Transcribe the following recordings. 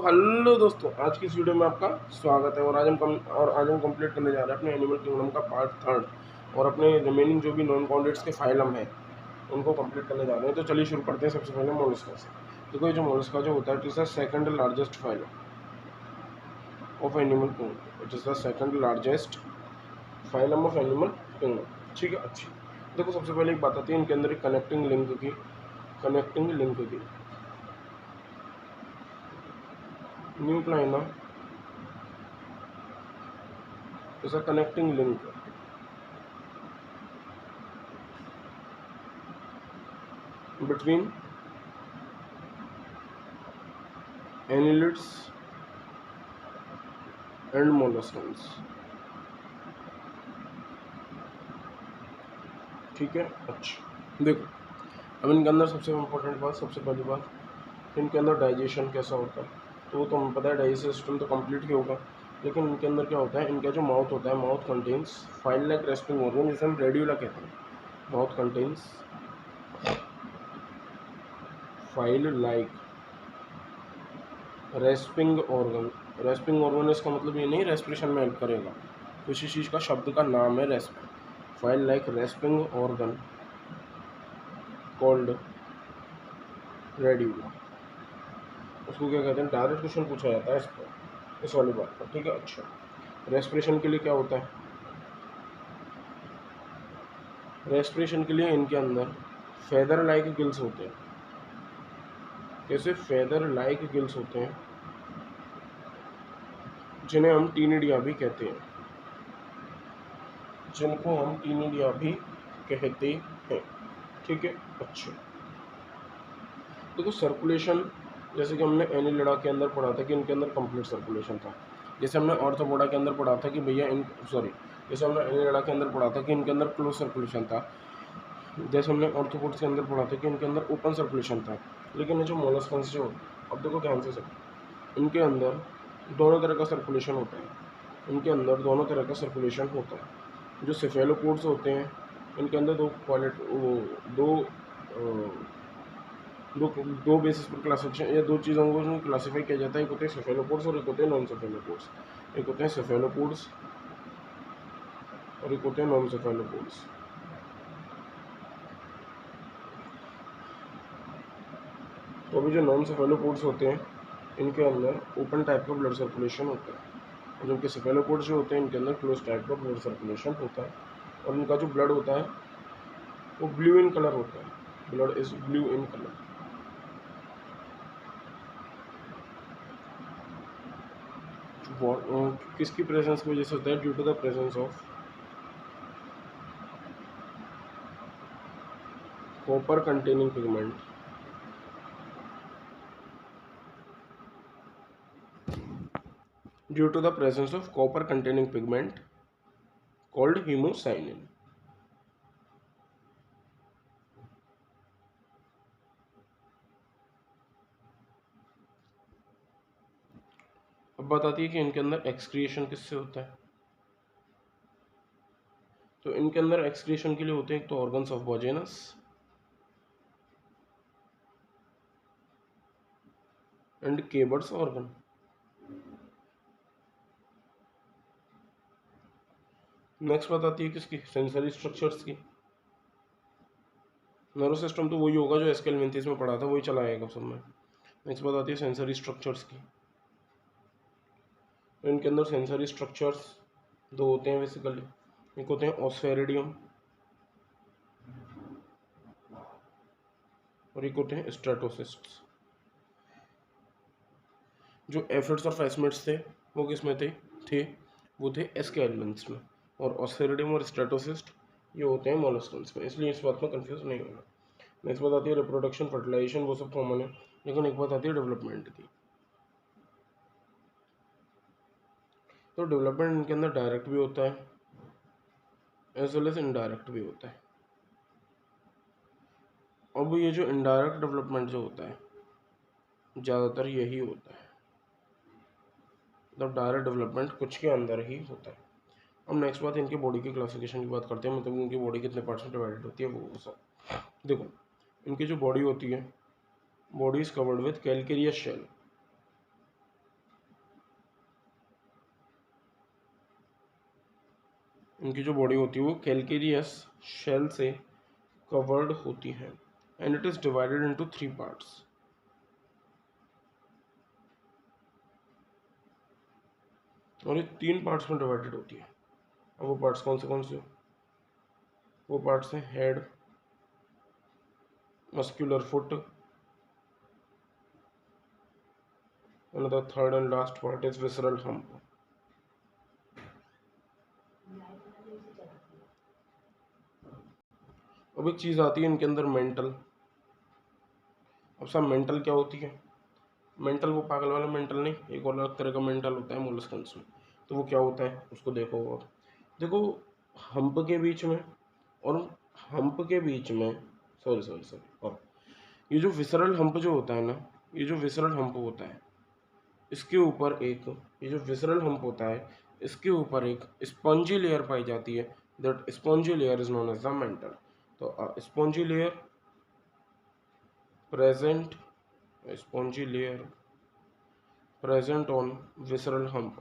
Hello दोस्तों, आज की इस वीडियो में आपका स्वागत है। और आज हम कंप्लीट करने जा रहे हैं अपने एनिमल किंगडम का पार्ट थर्ड और अपने रिमेनिंग जो भी नॉन कॉर्डेट्स के फाइलम हैं उनको कंप्लीट करने जा रहे हैं। तो चलिए शुरू करते हैं। सबसे पहले मोलस्का से। देखो, ये जो मोलस्का जो होता है, it is the second largest phylum of animal kingdom. It is the second largest phylum of animal kingdom. ठीक है, अच्छी। देखो, सबसे पहले एक बात आती है इनके अंदर एक कनेक्टिंग लिंक की न्यूक्लिना is a connecting link between annelids and molluscans। ठीक है, अच्छा। देखो, अब इनके अंदर सबसे इम्पोर्टेंट बात, सबसे पहली बात, इनके अंदर डाइजेशन कैसा होता है। तो वो तो हमें पता है, डाइजेस्टिव सिस्टम तो कंप्लीट ही होगा। लेकिन इनके अंदर क्या होता है, इनका जो माउथ होता है, mouth contains file like rasping organ, जिसे हम रेडियोला कहते हैं। Mouth contains file like rasping organ. Respiring organ इसका मतलब ये नहीं रेस्पिरेशन में हेल्प करेगा, किसी चीज़ का शब्द का नाम है रेस्प। File like rasping organ called radula. उसको क्या कहते हैं, डायरेक्ट क्वेश्चन पूछा जाता है इस पर, इस वाली बात पर। ठीक है, अच्छा। रेस्पिरेशन के लिए क्या होता है, रेस्पिरेशन के लिए इनके अंदर फेदर लाइक गिल्स होते हैं। कैसे फेदर लाइक गिल्स होते हैं, जिन्हें हम टीनिडिया भी कहते हैं, जिनको हम टीनिडिया भी कहते हैं। ठीक है, अच्छा। देखो, सर्कुलेशन, जैसे कि हमने एनिलिडा के अंदर पढ़ा था कि इनके अंदर कंप्लीट सर्कुलेशन था। जैसे हमने ऑर्थोपोडा के अंदर पढ़ा था कि भैया इन सॉरी जैसे हमने एनिलिडा के अंदर पढ़ा था कि इनके अंदर क्लोज सर्कुलेशन था। जैसे हमने ऑर्थोपोड्स के अंदर पढ़ा था कि इनके अंदर ओपन सर्कुलेशन था। लेकिन ये जो मोलस्कन्स जो, अब देखो ध्यान से सब, इनके अंदर दोनों तरह का सर्कुलेशन होता है। इनके अंदर दोनों तरह का सर्कुलेशन होता है। जो सेफेलोपोड्स होते हैं, इनके अंदर दो क्वालिटी, वो दो दो दो बेसिस पर क्लासिफिकेशन, या दो चीज़ों को क्लासीफाई किया जाता है। एक होते हैं सेफेलोपोड्स और एक होते हैं नॉन सेफेलोपोड्स। एक होते हैं सेफेलोपोड्स और एक होते हैं नॉन सेफेलोपोड्स। तो अभी जो नॉन सेफेलोपोड्स होते हैं, इनके अंदर ओपन टाइप का ब्लड सर्कुलेशन होता है, जबकि सेफेलोपोड्स जो होते हैं इनके अंदर क्लोज टाइप का ब्लड सर्कुलेशन होता है। और इनका जो ब्लड होता है वो ब्लू इन कलर होता है। Blood is blue in colour. किसकी प्रेजेंस की वजह से होता है, due to the presence of copper containing pigment. Due to the presence of copper containing pigment called haemocyanin. अब बताती है कि इनके अंदर एक्सक्रिएशन किससे होता है। तो इनके अंदर एक्सक्रिएशन के लिए होते हैं एक तो organs of Bojanus and Keber's organ. Next बताती है किसकी, सेंसरी स्ट्रक्चर्स की। नर्वस सिस्टम तो वही होगा जो एस्केल मेंथिस में पढ़ा था, वही चलाएगा सब में। नेक्स्ट बताती है सेंसरी स्ट्रक्चर्स की। तो इनके अंदर सेंसरी स्ट्रक्चर्स दो होते हैं बेसिकली। एक होते हैं ऑस्फेरिडियम और एक होते हैं स्ट्रेटोसिस्ट्स। जो एफिड्स और फेस्मिड्स थे वो किस में थे वो थे एस्केलमेंट्स में। और ऑस्फेरिडियम और स्ट्रेटोसिस्ट ये होते हैं मोलस्कन्स में, इसलिए इस बात में कंफ्यूज नहीं होगा। नेक्स्ट बात आती है रिप्रोडक्शन, फर्टिलाइजेशन, वो सब कॉमन है। लेकिन एक बात आती है डेवलपमेंट की। तो डेवलपमेंट इनके अंदर डायरेक्ट भी होता है एज वेल एज इनडायरेक्ट भी होता है। अब ये जो इनडायरेक्ट डेवलपमेंट जो होता है ज़्यादातर यही होता है, मतलब डायरेक्ट डेवलपमेंट कुछ के अंदर ही होता है। अब नेक्स्ट बात, इनकी बॉडी की क्लासिफिकेशन की बात करते हैं, मतलब इनकी बॉडी कितने पार्ट्स में डिवाइडेड होती है वो सब। देखो, इनकी जो बॉडी होती है, body is covered with calcareous shell. इनकी जो बॉडी होती है वो कैलकेरियस शेल से कवर्ड होती है and it is divided into 3 parts. और ये 3 पार्ट्स में डिवाइडेड होती है। अब वो पार्ट्स कौन से? वो पार्ट्स हैं head, muscular foot, and the third and last part is visceral hump. अब एक चीज़ आती है इनके अंदर मेंटल। अब सब मेंटल क्या होती है? मेंटल वो पागल वाला मेंटल नहीं, एक और अलग तरह का मेंटल होता है मोलस्कन्स में। तो वो क्या होता है उसको देखो। अब देखो हम्प के बीच में और हम्प के बीच में सॉरी और ये जो विसरल हम्प जो होता है ना, ये जो विसरल हम्प होता है इसके ऊपर एक, ये जो विसरल हम्प होता है इसके ऊपर एक स्पॉन्जी लेयर पाई जाती है। That spongy layer is known as the mantle. तो spongy layer present, spongy layer present on visceral hump,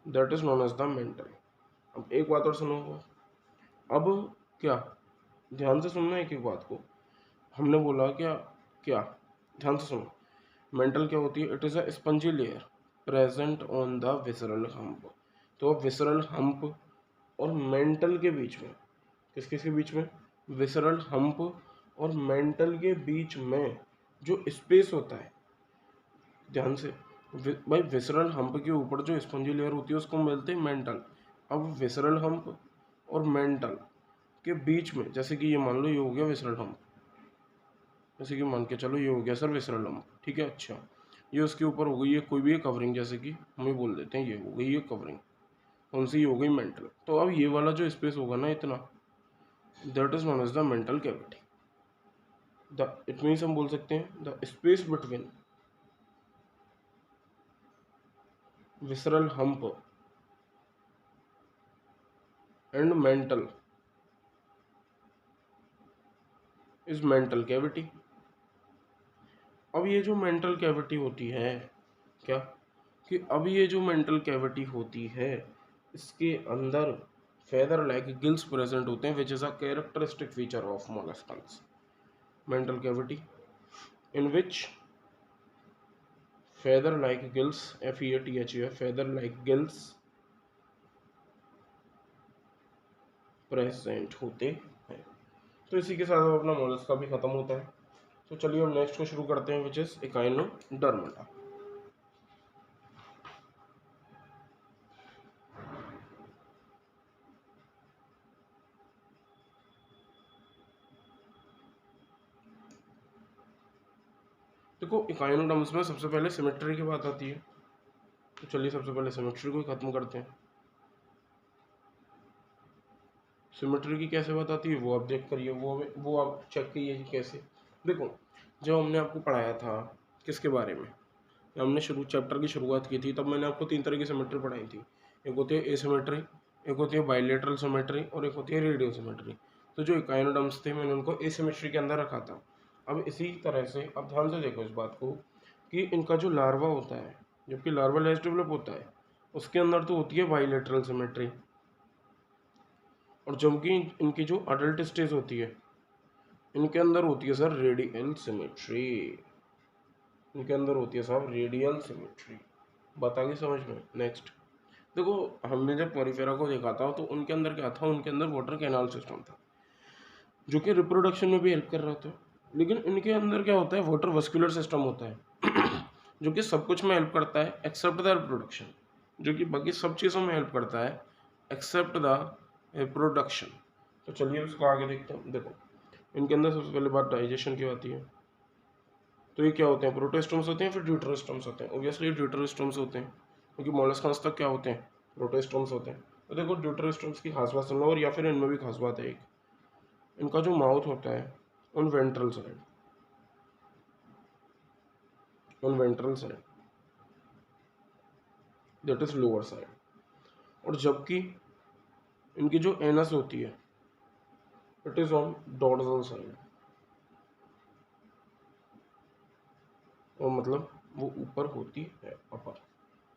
that is known as the mantle. अब एक बात और सुनो। अब क्या, ध्यान से सुनना एक एक बात को। हमने बोला क्या क्या, ध्यान से सुनो। मेंटल क्या होती है? It is a spongy layer present on the visceral hump. तो विसरल हम्प और मेंटल के बीच में, किस के बीच में? विसरल हम्प और मेंटल के बीच में जो स्पेस होता है, ध्यान से भाई, विसरल हम्प के ऊपर जो स्पंजी लेयर होती है उसको मिलते हैं मेंटल। अब विसरल हम्प और मेंटल के बीच में, जैसे कि ये मान लो ये हो गया विसरल हम्प, जैसे कि मान के चलो ये हो गया सर विसरल हम्प, ठीक है। अच्छा, ये उसके ऊपर हो गई ये कोई भी कवरिंग, जैसे कि हम ही बोल देते हैं ये हो गई ये कवरिंग, कौन सी हो गई? मेंटल। तो अब ये वाला जो स्पेस होगा ना इतना, that is known as the mantle cavity. The it means हम बोल सकते हैं the space between visceral hump and mantle is mantle cavity. अब ये जो मेंटल कैविटी होती है क्या, कि अब ये जो मेंटल कैविटी होती है इसके अंदर फेदर लाइक गिल्स प्रेजेंट होते हैं, which is a characteristic feature of molluscans. Mantle cavity in which feather like gills, FEATHER, feather like gills present होते हैं। तो इसी के साथ अपना मोलस्का भी खत्म होता है। तो चलिए हम नेक्स्ट को शुरू करते हैं, विच इज एकाइनोडर्मेटा। देखो इकाइनोडर्म्स में सबसे पहले सिमेट्री की बात आती है। तो चलिए सबसे पहले सिमेट्री को खत्म करते हैं। सिमेट्री की कैसे बात आती है वो आप चेक करिए, वो आप चेक कीजिए कि कैसे। देखो जब हमने आपको पढ़ाया था किसके बारे में, हमने चैप्टर की शुरुआत की थी, तब मैंने आपको 3 तरह की सिमेट्री पढ़ाई थी। एक होती है एसिमेट्री, एक होती है बाइलेटरल सिमेट्री और एक होती है रेडियो सिमेट्री। तो जो इकाइनोडर्म्स थे मैंने उनको एसिमेट्री के अंदर रखा था। अब इसी तरह से अब ध्यान से देखो इस बात को कि इनका जो लार्वा होता है, जबकि लार्वा लेस डेवलप होता है, उसके अंदर तो होती है बाइलेटरल सिमेट्री। और जबकि इनकी जो अडल्ट स्टेज होती है इनके अंदर होती है सर रेडियल सिमेट्री। इनके अंदर होती है साहब रेडियल सिमेट्री। बात आ गई समझ में? नेक्स्ट देखो, हमने जब पॉरीफेरा को देखा था तो उनके अंदर क्या था, उनके अंदर वाटर कैनाल सिस्टम था जो कि रिप्रोडक्शन में भी हेल्प कर रहा था। लेकिन इनके अंदर क्या होता है, वाटर वस्कुलर सिस्टम होता है जो कि सब कुछ में हेल्प करता है एक्सेप्ट द रिप्रोडक्शन, जो कि बाकी सब चीज़ों में हेल्प करता है एक्सेप्ट द रिप्रोडक्शन। तो चलिए उसको आगे देखते हैं। देखो इनके अंदर सबसे पहले बात डाइजेशन की आती है। तो ये क्या होते हैं, प्रोटोस्टोम्स होते हैं फिर ड्यूटेरोस्टोम्स होते हैं। ऑब्वियसली ड्यूटेरोस्टोम्स होते हैं क्योंकि मोलस्कन्स तक क्या होते हैं, प्रोटोस्टोम्स होते हैं। तो देखो ड्यूटेरोस्टोम्स की खास बात सुन लो, और या फिर इनमें भी खास बात है एक, इनका जो माउथ होता है on ventral side, on ventral side that is lower side, और जबकि इनकी जो एनस होती है it is on dorsal side, और मतलब वो ऊपर होती है अपर।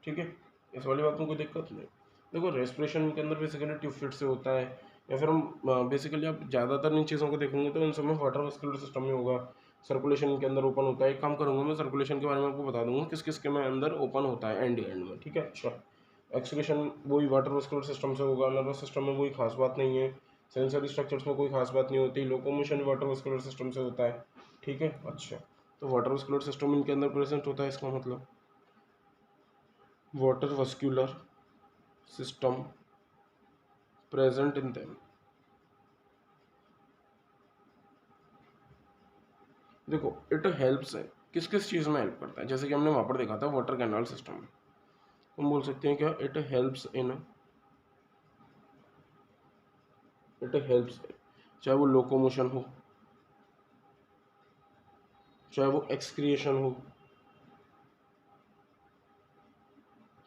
ठीक है, इस वाली बात में कोई दिक्कत नहीं। देखो रेस्पिरेशन के अंदर बेसिकली ट्यूब फिट से होता है, या फिर हम बेसिकली आप ज़्यादातर इन चीज़ों को देखेंगे तो इन सब में वाटर मस्कुलर सिस्टम में होगा, सर्कुलेशन के अंदर ओपन होता है। एक काम करूँगा मैं सर्कुलेशन के बारे में आपको बता दूंगा किस किस के में अंदर ओपन होता है एंड में, ठीक है। अच्छा, एक्सक्रीशन वही वाटर मस्कुलर सिस्टम से होगा, नर्वस सिस्टम में कोई खास बात नहीं है, सेंसरी स्ट्रक्चर्स में कोई खास बात नहीं होती, लोकोमोशन वाटर मस्कुलर सिस्टम से होता है, ठीक है। अच्छा, तो वाटर मस्कुलर सिस्टम इनके अंदर प्रेजेंट होता है, इसका मतलब water vascular system present in them. देखो इट हेल्प्स है, किस किस चीज़ में हेल्प करता है, जैसे कि हमने वहाँ पर देखा था वाटर कैनाल सिस्टम में, हम बोल सकते हैं क्या, it helps in, it helps, चाहे वो लोकोमोशन हो, चाहे वो एक्सक्रिएशन हो,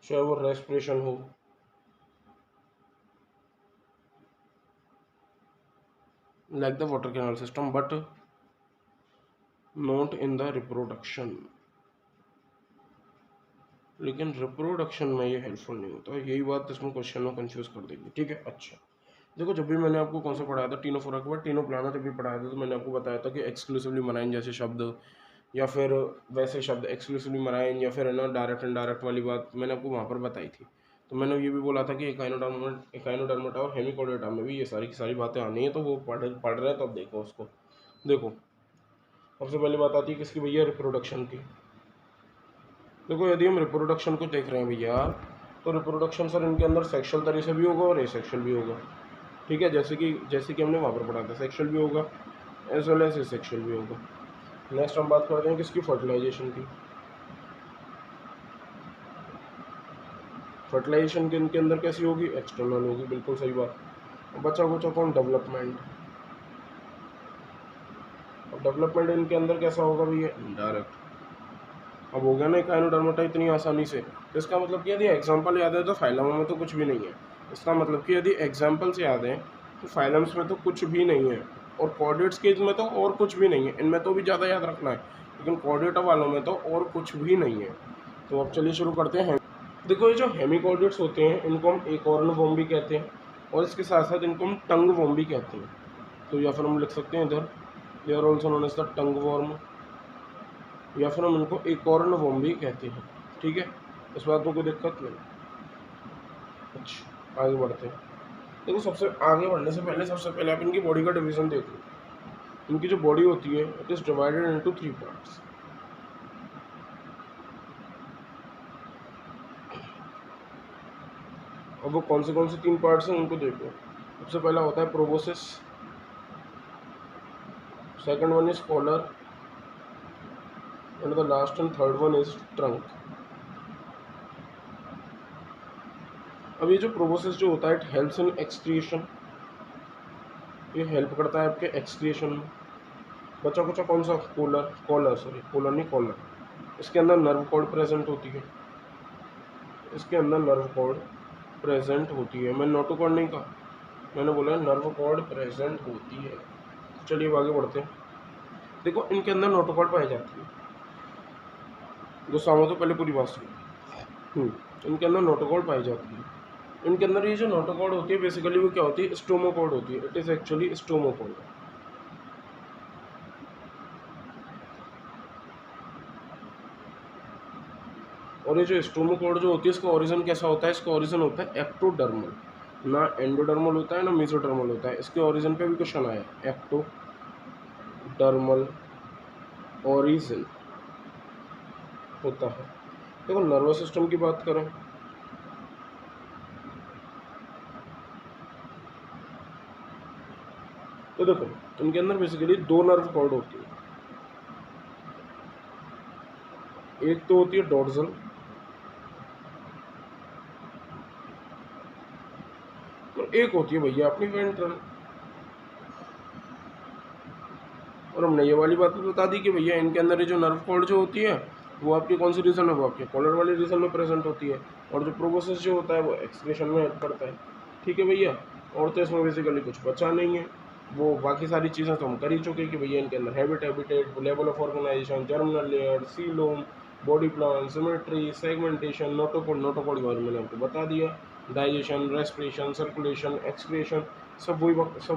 चाहे वो रेस्पिरेशन हो, like the water canal system, but not in the reproduction. लेकिन रिप्रोडक्शन में ये हेल्पफुल नहीं होता, यही बात इसमें क्वेश्चन में कंफ्यूज कर देगी, ठीक है। अच्छा, देखो जब भी मैंने आपको कौन सा पढ़ाया था, टीनोफोरा के बाद टीनोप्लाना जब भी पढ़ाया था तो मैंने आपको बताया था कि एक्सक्लूसिवली मराइन जैसे शब्द, या फिर वैसे शब्द एक्सक्लूसिवली मराइन, या फिर है ना डायरेक्ट एंड डायरेक्ट वाली बात मैंने आपको वहाँ पर बताई थी। तो मैंने ये भी बोला था कि एकाइनोडर्मेटा और हेमिकोडेटा में भी ये सारी की सारी बातें आनी है, तो वो पढ़ रहे हैं तो अब देखो उसको। देखो सबसे पहले बात आती है किसकी भैया, रिप्रोडक्शन की। देखो यदि हम रिप्रोडक्शन को देख रहे हैं भैया, तो रिप्रोडक्शन सर इनके अंदर सेक्शुअल तरीके से भी होगा और एसेक्सुअल भी होगा, ठीक है। जैसे कि हमने वहाँ पर पढ़ा था, सेक्शुअल भी होगा एज वेल एज एसेक्सुअल भी होगा। नेक्स्ट हम बात करते हैं किसकी, फर्टिलाइजेशन की। फर्टिलाइजेशन के इनके अंदर कैसी होगी, एक्सटर्नल होगी, बिल्कुल सही बात। बचा कुचा कौन, डेवलपमेंट। अब डेवलपमेंट इनके अंदर कैसा होगा भैया, इनडायरेक्ट। अब हो गया ना एकाइनोडर्मेटा इतनी आसानी से, तो इसका मतलब कि यदि एग्जाम्पल याद है तो फाइलम में तो कुछ भी नहीं है। इसका मतलब कि यदि एग्जाम्पल्स याद हैं तो फाइलम्स में तो कुछ भी नहीं है, और कॉर्डेट्स के में तो और कुछ भी नहीं है, इनमें तो भी ज़्यादा याद रखना है, लेकिन कॉर्डेटा वालों में तो और कुछ भी नहीं है। तो अब चलिए शुरू करते हैं। देखो ये जो हेमिकॉर्डेट्स होते हैं इनको हम एकॉर्न वॉर्म भी कहते हैं, और इसके साथ साथ इनको हम टंग वॉर्म भी कहते हैं। तो या फिर हम लिख सकते हैं इधर, they are also known as the tongue worm, या फिर हम इनको एकॉर्न वॉर्म भी कहते हैं, ठीक है। इस बात में कोई दिक्कत नहीं। अच्छा आगे बढ़ते हैं। देखो सबसे आगे बढ़ने से पहले सबसे पहले आप इनकी बॉडी का डिवीजन देख लो। इनकी जो बॉडी होती है it is divided into 3 parts. अब वो कौन से 3 पार्ट्स हैं उनको देखो। सबसे पहला होता है proboscis, second one is collar, and the last and third one is trunk. अब ये जो प्रोबोसिस जो होता है इट हेल्प्स इन एक्सक्रिएशन, ये हेल्प करता है आपके एक्सक्रिएशन में। बचा कुचा कौन सा, कॉलर, कॉलर नहीं कॉलर। इसके अंदर नर्व कॉर्ड प्रेजेंट होती है, इसके अंदर नर्व कॉर्ड प्रेजेंट होती है। मैंने नोटोकॉर्ड नहीं कहा, मैंने बोला नर्व कॉर्ड प्रेजेंट होती है। चलिए आगे बढ़ते हैं। देखो इनके अंदर नोटोकॉर्ड पाई जाती है, गुस्सा हो तो पहले पूरी बात सुनो। इनके अंदर नोटोकॉर्ड पाई जाती है। इनके अंदर ये जो नोटोकॉर्ड होती है बेसिकली वो क्या होती है, स्टोमोकॉर्ड होती है। It is actually stomochord. और ये जो स्टोमोकॉर्ड जो होती है इसका ओरिजिन कैसा होता है, इसका ओरिजिन होता है एक्टोडर्मल, ना एंडोडर्मल होता है ना मेसोडर्मल होता है। इसके ओरिजिन पे भी क्वेश्चन आया, एक्टोडर्मल ओरिजिन होता है। देखो नर्वस सिस्टम की बात करें, तो देखो इनके अंदर बेसिकली 2 नर्व कॉर्ड होती है। एक तो होती है डॉर्सल, और एक होती है भैया अपनी वेंट्रल। और हमने ये वाली बात भी बता दी कि भैया इनके अंदर ये जो नर्व कॉर्ड जो होती है वो आपकी कौन सी रीजन है, वो आपके कॉलर वाली रीजन में प्रेजेंट होती है। और जो प्रोबोसिस जो होता है वो एक्सक्रीशन में हेल्प करता है, ठीक है भैया। और तो इसमें बेसिकली कुछ बचा नहीं है, वो बाकी सारी चीज़ें तो हम कर ही चुके कि भैया इनके अंदर habitat, level of organisation, germinal layer, coelom, body plan, symmetry, segmentation, notochord के बारे में मैंने आपको बता दिया। डाइजेशन, रेस्पिरेशन, सर्कुलेशन, एक्सक्रीशन, सब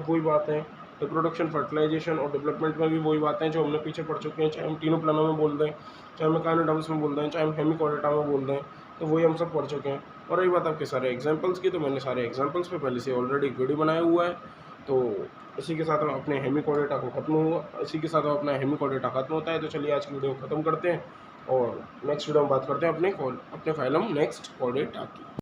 वही बातें हैं। रिप्रोडक्शन, फर्टिलाइजेशन और डेवलपमेंट में भी वही बातें हैं जो हमने पीछे पढ़ चुके हैं, चाहे हम तीनों प्लानों में बोल दें, चाहे हम एकाइनोडर्म्स में बोल दें, चाहे हम हेमिकोडेटा में बोल दें, तो वही हम सब पढ़ चुके हैं। और रही बात आपके सारे एग्जाम्पल्स की, तो मैंने सारे एग्जाम्पल्स पे पहले से ऑलरेडी वीडियो बनाया हुआ है। तो इसी के साथ हम अपने हेमिकोडेटा को खत्म हुआ इसी के साथ अपना हेमिकोडेटा खत्म होता है। तो चलिए आज की वीडियो खत्म करते हैं और नेक्स्ट वीडियो में बात करते हैं अपने फाइलम नेक्स्ट कोडेटा की।